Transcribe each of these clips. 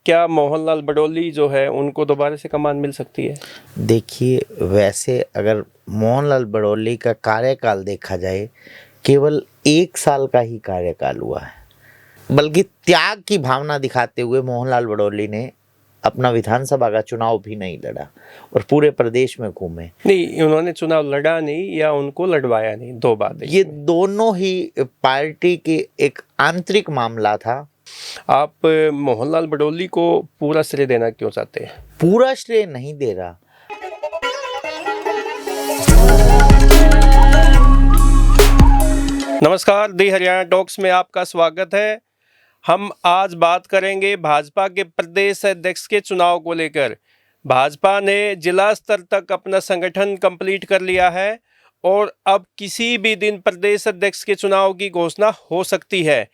क्या मोहनलाल बडोली जो है उनको दोबारा से कमान मिल सकती है? देखिए, वैसे अगर मोहनलाल बडौली का कार्यकाल देखा जाए, केवल 1 साल का ही कार्यकाल हुआ है। बल्कि त्याग की भावना दिखाते हुए मोहनलाल बडौली ने अपना विधानसभा का चुनाव भी नहीं लड़ा और पूरे प्रदेश में घूमे। नहीं, उन्होंने चुनाव लड़ा नहीं या उनको लड़वाया नहीं, 2 बात है ये इसमें। दोनों ही पार्टी के एक आंतरिक मामला था। आप मोहनलाल बडोली को पूरा श्रेय देना क्यों चाहते हैं? पूरा श्रेय नहीं दे रहा। नमस्कार, दी हरियाणा टॉक्स में आपका स्वागत है। हम आज बात करेंगे भाजपा के प्रदेश अध्यक्ष के चुनाव को लेकर। भाजपा ने जिला स्तर तक अपना संगठन कंप्लीट कर लिया है और अब किसी भी दिन प्रदेश अध्यक्ष के चुनाव की घोषणा हो सकती है।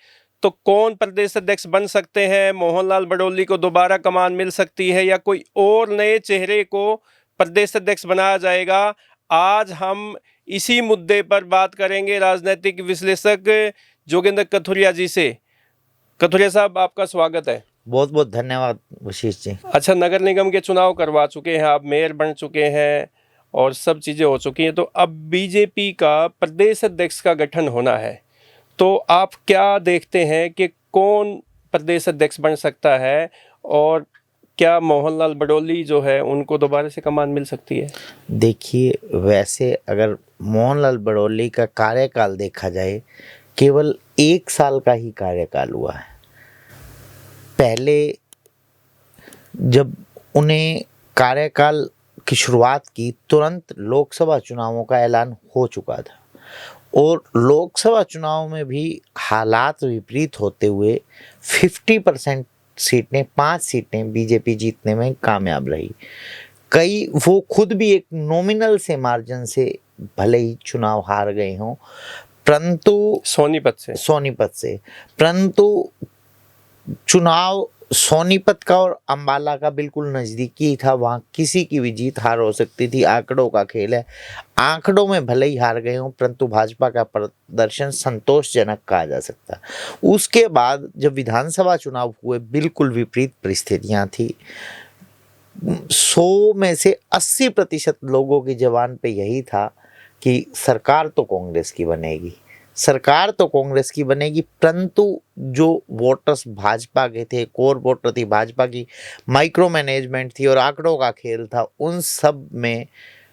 तो कौन प्रदेश अध्यक्ष बन सकते हैं? मोहनलाल बडोली को दोबारा कमान मिल सकती है या कोई और नए चेहरे को प्रदेश अध्यक्ष बनाया जाएगा? आज हम इसी मुद्दे पर बात करेंगे राजनीतिक विश्लेषक जोगेंद्र कथुरिया जी से। कथुरिया साहब, आपका स्वागत है। बहुत बहुत धन्यवाद वशिष्ठ जी। अच्छा, नगर निगम के चुनाव करवा चुके हैं, आप मेयर बन चुके हैं और सब चीज़ें हो चुकी हैं, तो अब बीजेपी का प्रदेश अध्यक्ष का गठन होना है। तो आप क्या देखते हैं कि कौन प्रदेश अध्यक्ष बन सकता है और क्या मोहनलाल बडोली जो है उनको दोबारा से कमान मिल सकती है? देखिए, वैसे अगर मोहनलाल बडौली का कार्यकाल देखा जाए, केवल 1 साल का ही कार्यकाल हुआ है। पहले जब उन्हें कार्यकाल की शुरुआत की, तुरंत लोकसभा चुनावों का ऐलान हो चुका था और लोकसभा चुनाव में भी हालात विपरीत होते हुए 50% सीटें, 5 सीटें बीजेपी जीतने में कामयाब रही। वो खुद भी एक नॉमिनल से मार्जिन से भले ही चुनाव हार गए हों, परंतु सोनीपत से परंतु चुनाव सोनीपत का और अंबाला का बिल्कुल नज़दीकी था। वहाँ किसी की भी जीत हार हो सकती थी, आंकड़ों का खेल है। आंकड़ों में भले ही हार गए हों, परंतु भाजपा का प्रदर्शन संतोषजनक कहा जा सकता। उसके बाद जब विधानसभा चुनाव हुए, बिल्कुल विपरीत परिस्थितियाँ थी। 100 में से 80% लोगों की ज़बान पे यही था कि सरकार तो कांग्रेस की बनेगी, परंतु जो वोटर्स भाजपा के थे, कोर वोटर थी भाजपा की, माइक्रो मैनेजमेंट थी और आंकड़ों का खेल था, उन सब में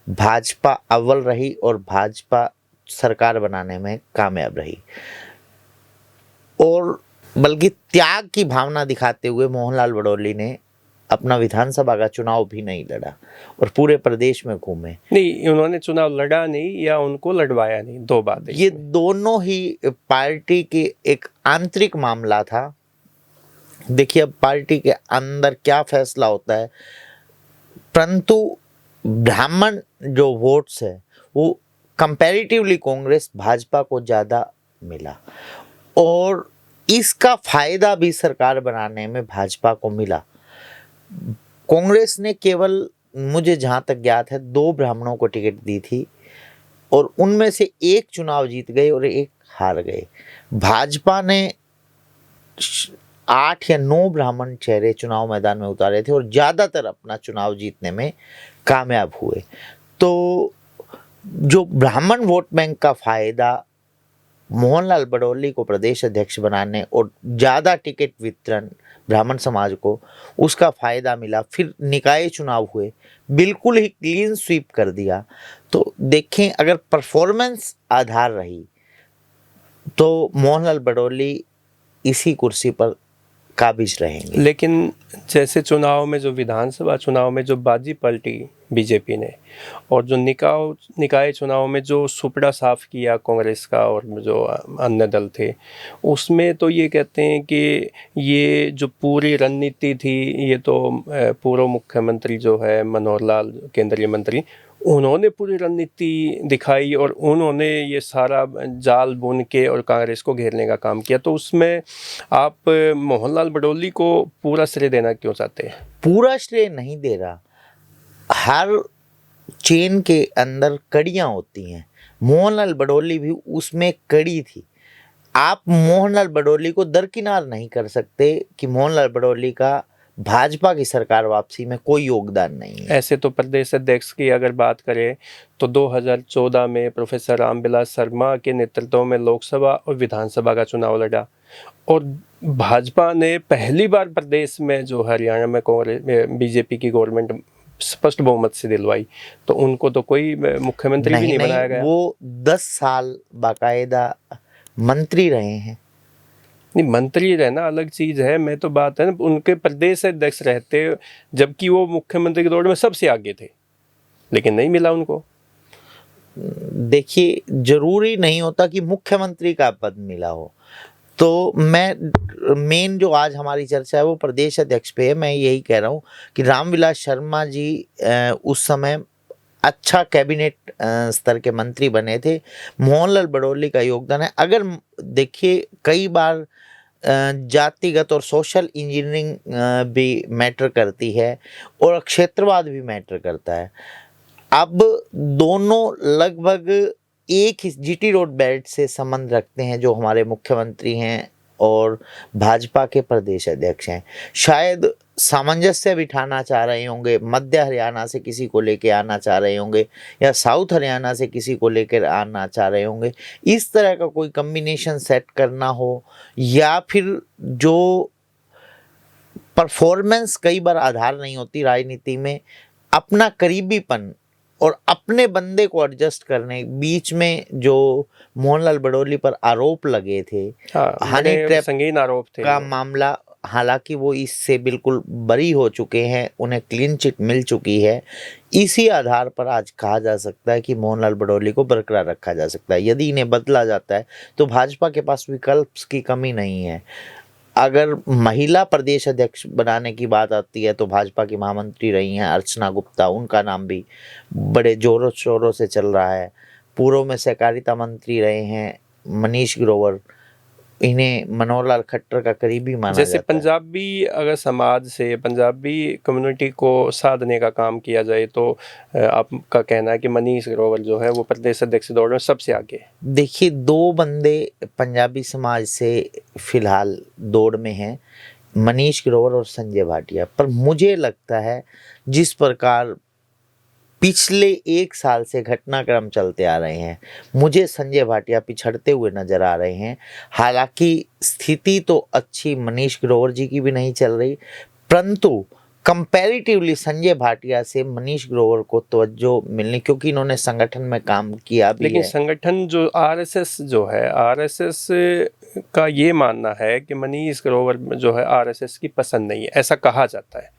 भाजपा अव्वल रही और भाजपा सरकार बनाने में कामयाब रही। और बल्कि त्याग की भावना दिखाते हुए मोहनलाल बडौली ने अपना विधानसभा का चुनाव भी नहीं लड़ा और पूरे प्रदेश में घूमे। नहीं, उन्होंने चुनाव लड़ा नहीं या उनको लड़वाया नहीं, 2 बात है। ये दोनों ही पार्टी के एक आंतरिक मामला था। देखिए, अब पार्टी के अंदर क्या फैसला होता है, परंतु ब्राह्मण जो वोट्स है वो कंपैरेटिवली कांग्रेस भाजपा को ज़्यादा मिला और इसका फायदा भी सरकार बनाने में भाजपा को मिला। कांग्रेस ने केवल, मुझे जहाँ तक ज्ञात है, 2 ब्राह्मणों को टिकट दी थी और उनमें से एक चुनाव जीत गए और एक हार गए। भाजपा ने 8 या 9 ब्राह्मण चेहरे चुनाव मैदान में उतारे थे और ज़्यादातर अपना चुनाव जीतने में कामयाब हुए। तो जो ब्राह्मण वोट बैंक का फायदा मोहनलाल बडौली को प्रदेश अध्यक्ष बनाने और ज़्यादा टिकट वितरण ब्राह्मण समाज को, उसका फ़ायदा मिला। फिर निकाय चुनाव हुए, बिल्कुल ही क्लीन स्वीप कर दिया। तो देखें, अगर परफॉर्मेंस आधार रही तो मोहनलाल बडौली इसी कुर्सी पर काबिज रहेंगे। लेकिन जैसे चुनाव में, जो विधानसभा चुनाव में जो बाजी पलटी बीजेपी ने और जो निकाय चुनाव में जो सुपड़ा साफ किया कांग्रेस का और जो अन्य दल थे, उसमें तो ये कहते हैं कि ये जो पूरी रणनीति थी, ये तो पूर्व मुख्यमंत्री जो है मनोहर लाल, केंद्रीय मंत्री, उन्होंने पूरी रणनीति दिखाई और उन्होंने ये सारा जाल बुन के और कांग्रेस को घेरने का काम किया। तो उसमें आप मोहनलाल बडोली को पूरा श्रेय देना क्यों चाहते हैं? पूरा श्रेय नहीं दे रहा। हर चेन के अंदर कड़ियाँ होती हैं, मोहनलाल बडौली भी उसमें कड़ी थी। आप मोहनलाल बडौली को दरकिनार नहीं कर सकते कि मोहनलाल बडौली का भाजपा की सरकार वापसी में कोई योगदान नहीं है। ऐसे तो प्रदेश अध्यक्ष की अगर बात करें तो 2014 में प्रोफेसर रामविलास शर्मा के नेतृत्व में लोकसभा और विधानसभा का चुनाव लड़ा और भाजपा ने पहली बार प्रदेश में जो हरियाणा में कांग्रेस बीजेपी की गवर्नमेंट स्पष्ट बहुमत से दिलवाई, तो उनको तो कोई मुख्यमंत्री भी नहीं बनाया गया। वो 10 साल बाकायदा मंत्री रहे हैं। नहीं, मंत्री रहना अलग चीज है, मैं तो बात है ना उनके प्रदेश अध्यक्ष रहते, जबकि वो मुख्यमंत्री के दौड़ में सबसे आगे थे, लेकिन नहीं मिला उनको। देखिए, जरूरी नहीं होता कि मुख्यमंत्री का पद मिला हो। तो मेन जो आज हमारी चर्चा है वो प्रदेश अध्यक्ष पे है। मैं यही कह रहा हूँ कि रामविलास शर्मा जी उस समय अच्छा कैबिनेट स्तर के मंत्री बने थे। मोहनलाल बड़ौली का योगदान है। अगर देखिए, कई बार जातिगत और सोशल इंजीनियरिंग भी मैटर करती है और क्षेत्रवाद भी मैटर करता है। अब दोनों लगभग एक ही जीटी रोड बेल्ट से संबंध रखते हैं, जो हमारे मुख्यमंत्री हैं और भाजपा के प्रदेश अध्यक्ष हैं। शायद सामंजस्य बिठाना चाह रहे होंगे, मध्य हरियाणा से किसी को लेके आना चाह रहे होंगे या साउथ हरियाणा से किसी को लेकर आना चाह रहे होंगे। इस तरह का कोई कम्बिनेशन सेट करना हो, या फिर जो परफॉर्मेंस कई बार आधार नहीं होती राजनीति में, अपना करीबीपन और अपने बंदे को एडजस्ट करने, बीच में जो मोहनलाल बड़ौली पर आरोप लगे थे, हनी ट्रैप संगीन आरोप थे का मामला, हालांकि वो इससे बिल्कुल बरी हो चुके हैं, उन्हें क्लीन चिट मिल चुकी है। इसी आधार पर आज कहा जा सकता है कि मोहनलाल बड़ौली को बरकरार रखा जा सकता है। यदि इन्हें बदला जाता है तो भाजपा के पास विकल्प की कमी नहीं है। अगर महिला प्रदेश अध्यक्ष बनाने की बात आती है तो भाजपा की महामंत्री रही हैं अर्चना गुप्ता, उनका नाम भी बड़े जोरों शोरों से चल रहा है। पूर्व में सहकारिता मंत्री रहे हैं मनीष ग्रोवर, इन्हें मनोहर लाल खट्टर का करीबी माना जैसे जाता है। पंजाबी अगर समाज से पंजाबी कम्युनिटी को साधने का काम किया जाए तो आपका कहना है कि मनीष ग्रोवर जो है वो प्रदेश अध्यक्ष दौड़ में सबसे आगे है। देखिए, 2 बंदे पंजाबी समाज से फिलहाल दौड़ में हैं, मनीष ग्रोवर और संजय भाटिया। पर मुझे लगता है जिस प्रकार पिछले 1 साल से घटनाक्रम चलते आ रहे हैं, मुझे संजय भाटिया पिछड़ते हुए नजर आ रहे हैं। हालांकि स्थिति तो अच्छी मनीष ग्रोवर जी की भी नहीं चल रही, परंतु कंपैरेटिवली संजय भाटिया से मनीष ग्रोवर को तवज्जो मिलनी, क्योंकि इन्होंने संगठन में काम किया भी लेकिन है। संगठन जो आरएसएस जो है, आरएसएस का ये मानना है कि मनीष ग्रोवर जो है आरएसएस की पसंद नहीं है, ऐसा कहा जाता है।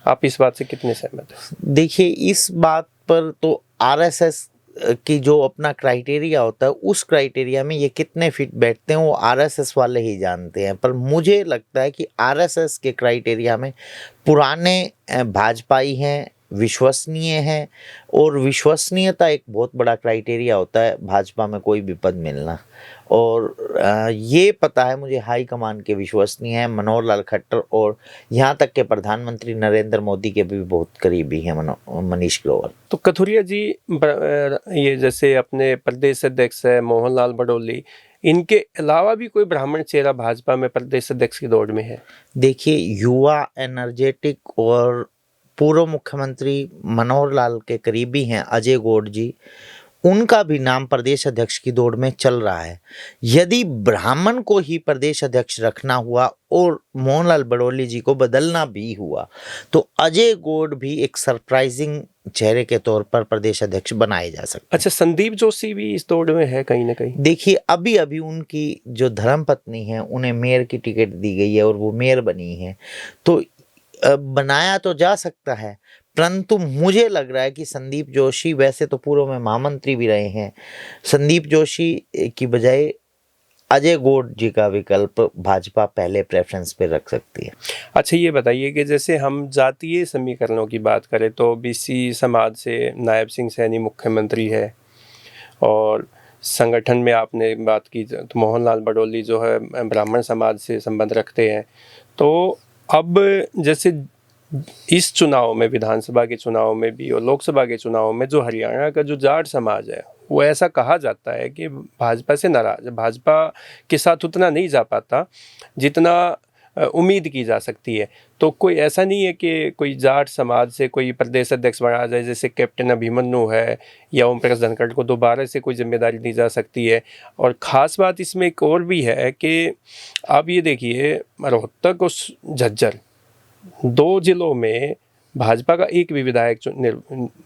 आप इस बात से कितने सहमत हैं? देखिए, इस बात पर तो आरएसएस की जो अपना क्राइटेरिया होता है, उस क्राइटेरिया में ये कितने फिट बैठते हैं वो आरएसएस वाले ही जानते हैं। पर मुझे लगता है कि आरएसएस के क्राइटेरिया में पुराने भाजपाई हैं, विश्वसनीय हैं, और विश्वसनीयता एक बहुत बड़ा क्राइटेरिया होता है भाजपा में कोई भी पद मिलना। और ये पता है मुझे हाई कमान के विश्वसनीय हैं मनोहर लाल खट्टर, और यहाँ तक के प्रधानमंत्री नरेंद्र मोदी के भी बहुत करीबी हैं मनीष ग्रोवर। तो कथुरिया जी, ये जैसे अपने प्रदेश अध्यक्ष है मोहनलाल बड़ौली, इनके अलावा भी कोई ब्राह्मण चेहरा भाजपा में प्रदेश अध्यक्ष की दौड़ में है? देखिए, युवा, एनर्जेटिक और पूर्व मुख्यमंत्री मनोहर लाल के करीबी हैं अजय गौड़ जी, उनका भी नाम प्रदेश अध्यक्ष की दौड़ में चल रहा है। यदि ब्राह्मण को ही प्रदेश अध्यक्ष रखना हुआ और मोहनलाल बड़ौली जी को बदलना भी हुआ तो अजय गौड़ भी एक सरप्राइजिंग चेहरे के तौर पर प्रदेश अध्यक्ष बनाए जा सकते हैं। अच्छा, संदीप जोशी भी इस दौड़ में है कहीं ना कहीं? देखिए, अभी अभी उनकी जो धर्मपत्नी है उन्हें मेयर की टिकट दी गई है और वो मेयर बनी है, तो बनाया तो जा सकता है, परंतु मुझे लग रहा है कि संदीप जोशी, वैसे तो पूर्व में महामंत्री भी रहे हैं, संदीप जोशी की बजाय अजय गौड़ जी का विकल्प भाजपा पहले प्रेफरेंस पे रख सकती है। अच्छा, ये बताइए कि जैसे हम जातीय समीकरणों की बात करें तो बीसी समाज से नायब सिंह सैनी मुख्यमंत्री है, और संगठन में आपने बात की तो मोहनलाल बड़ौली जो है ब्राह्मण समाज से संबंध रखते हैं। तो अब जैसे इस चुनाव में, विधानसभा के चुनाव में भी और लोकसभा के चुनाव में, जो हरियाणा का जो जाट समाज है वो ऐसा कहा जाता है कि भाजपा से नाराज है, भाजपा के साथ उतना नहीं जा पाता जितना उम्मीद की जा सकती है। तो कोई ऐसा नहीं है कि कोई जाट समाज से कोई प्रदेश अध्यक्ष बनाया जाए, जैसे कैप्टन अभिमन्यु है या ओम प्रकाश धनखड़ को दोबारा से कोई जिम्मेदारी दी जा सकती है। और ख़ास बात इसमें एक और भी है कि आप ये देखिए, रोहतक और झज्जर 2 जिलों में भाजपा का एक भी विधायक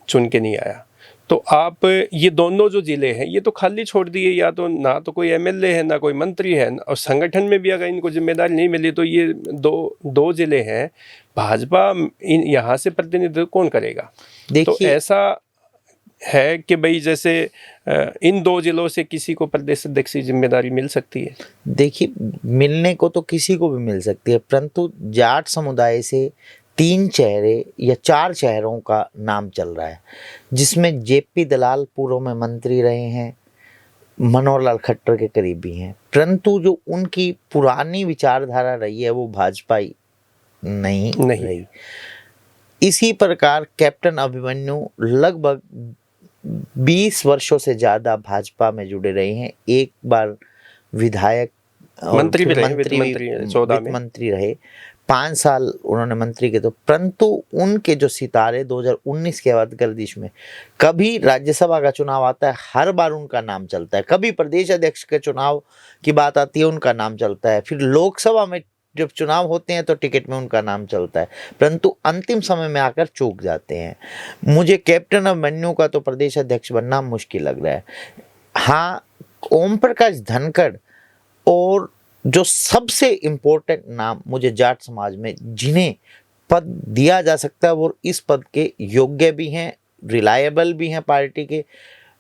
चुन के नहीं आया। तो आप ये दोनों जो ज़िले हैं ये तो खाली छोड़ दिए, या तो ना तो कोई एमएलए है ना कोई मंत्री है, और संगठन में भी अगर इनको जिम्मेदारी नहीं मिली तो ये दो ज़िले हैं, भाजपा इन यहाँ से प्रतिनिधित्व कौन करेगा? तो ऐसा है कि भाई जैसे इन 2 जिलों से किसी को प्रदेश अध्यक्ष की जिम्मेदारी मिल सकती है। देखिए, मिलने को तो किसी को भी मिल सकती है, परंतु जाट समुदाय से 3 चेहरे या 4 चेहरों का नाम चल रहा है, जिसमें जेपी दलाल पूर्व में मंत्री रहे हैं, मनोहर लाल खट्टर के करीबी हैं, परंतु जो उनकी पुरानी विचारधारा रही है वो भाजपाई नहीं रही। इसी प्रकार कैप्टन अभिमन्यु लगभग 20 वर्षों से ज़्यादा भाजपा में जुड़े रहे हैं। एक बार विधायक मंत्री भी रहे, वित्त मंत्री रहे, 5 साल उन्होंने मंत्री के, तो परंतु उनके जो सितारे 2019 के बाद गर्दिश में कभी राज्यसभा का चुनाव आता है, हर बार उनका नाम चलता है, कभी प्रदेश अध्यक्ष के चुनाव की बात आती है उनका नाम चलता है, फिर लोकसभा में जब चुनाव होते हैं तो टिकट में उनका नाम चलता है, परंतु अंतिम समय में आकर चूक जाते हैं। मुझे कैप्टन अभिमन्यु का तो प्रदेश अध्यक्ष बनना मुश्किल लग रहा है। हाँ, ओम प्रकाश धनखड़ और जो सबसे इम्पोर्टेंट नाम मुझे जाट समाज में जिन्हें पद दिया जा सकता है वो इस पद के योग्य भी हैं, रिलायबल भी हैं पार्टी के,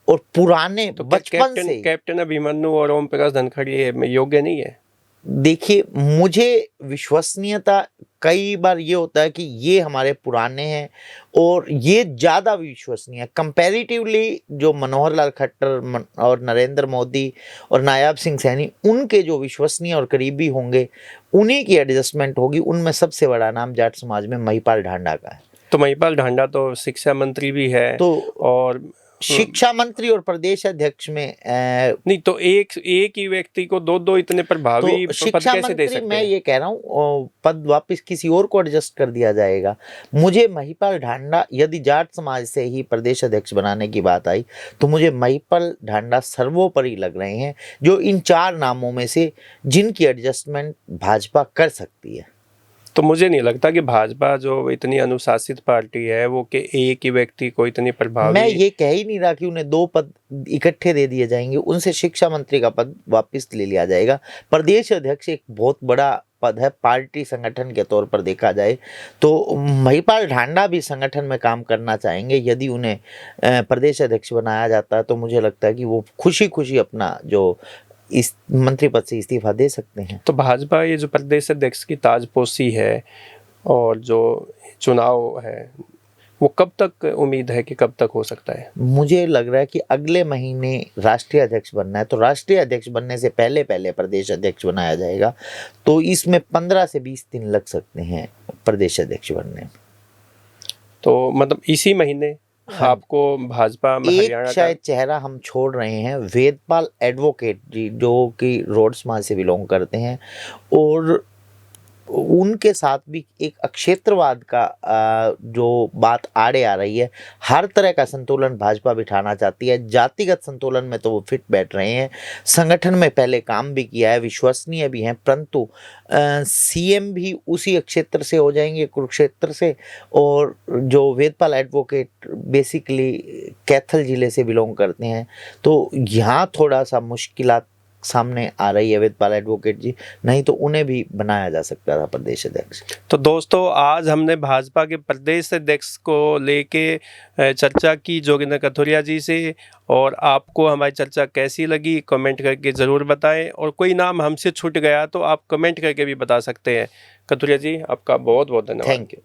और पुराने तो बचपन से। कैप्टन अभिमन्यु और ओम प्रकाश धनखड़ ये योग्य नहीं है? देखिए, मुझे विश्वसनीयता कई बार ये होता है कि ये हमारे पुराने हैं और ये ज़्यादा विश्वसनीय है कंपैरेटिवली। जो मनोहर लाल खट्टर और नरेंद्र मोदी और नायाब सिंह सैनी, उनके जो विश्वसनीय और करीबी होंगे, उन्हीं की एडजस्टमेंट होगी। उनमें सबसे बड़ा नाम जाट समाज में महिपाल ढांडा का है। तो महिपाल ढांडा तो शिक्षा मंत्री भी है, तो और शिक्षा मंत्री और प्रदेश अध्यक्ष में नहीं, तो एक ही व्यक्ति को दो इतने प्रभावी तो पद कैसे दे सकते हैं? मैं ये कह रहा हूँ पद वापस किसी और को एडजस्ट कर दिया जाएगा। मुझे महिपाल ढांडा, यदि जाट समाज से ही प्रदेश अध्यक्ष बनाने की बात आई तो मुझे महिपाल ढांडा सर्वोपरि लग रहे हैं, जो इन 4 नामों में से जिनकी एडजस्टमेंट भाजपा कर सकती है। तो मुझे नहीं लगता कि भाजपा जो इतनी अनुशासित पार्टी है वो कि एक ही व्यक्ति को इतनी प्रभावी। मैं ये कह ही नहीं रहा कि उन्हें 2 पद इकट्ठे दे दिए जाएंगे, उनसे शिक्षा मंत्री का पद वापस ले लिया जाएगा। प्रदेश अध्यक्ष एक बहुत बड़ा पद है पार्टी संगठन के तौर पर देखा जाए तो। महिपाल ढांडा भी संगठन में काम करना चाहेंगे। यदि उन्हें प्रदेश अध्यक्ष बनाया जाता है तो मुझे लगता है कि वो खुशी खुशी अपना जो इस मंत्री पद से इस्तीफा दे सकते हैं। तो भाजपा ये जो प्रदेश अध्यक्ष की ताजपोशी है और जो चुनाव है वो कब तक, उम्मीद है कि कब तक हो सकता है? मुझे लग रहा है कि अगले महीने राष्ट्रीय अध्यक्ष बनना है, तो राष्ट्रीय अध्यक्ष बनने से पहले प्रदेश अध्यक्ष बनाया जाएगा। तो इसमें 15 से 20 दिन लग सकते हैं प्रदेश अध्यक्ष बनने में। तो मतलब इसी महीने आपको भाजपा में हरियाणा का शायद चेहरा हम छोड़ रहे हैं, वेदपाल एडवोकेट जी, जो कि रोड समाज से बिलोंग करते हैं, और उनके साथ भी एक अक्षेत्रवाद का जो बात आड़े आ रही है। हर तरह का संतुलन भाजपा बिठाना चाहती है। जातिगत संतुलन में तो वो फिट बैठ रहे हैं, संगठन में पहले काम भी किया है, विश्वसनीय भी हैं, परंतु सीएम भी उसी क्षेत्र से हो जाएंगे, कुरुक्षेत्र से। और जो वेदपाल एडवोकेट बेसिकली कैथल जिले से बिलोंग करते हैं, तो यहाँ थोड़ा सा मुश्किलात सामने आ रही है वेदपाल एडवोकेट जी, नहीं तो उन्हें भी बनाया जा सकता था प्रदेश अध्यक्ष। तो दोस्तों, आज हमने भाजपा के प्रदेश अध्यक्ष को लेके चर्चा की जोगिंदर कथुरिया जी से, और आपको हमारी चर्चा कैसी लगी कमेंट करके ज़रूर बताएं, और कोई नाम हमसे छूट गया तो आप कमेंट करके भी बता सकते हैं। कथुरिया जी, आपका बहुत बहुत धन्यवाद। Thank you.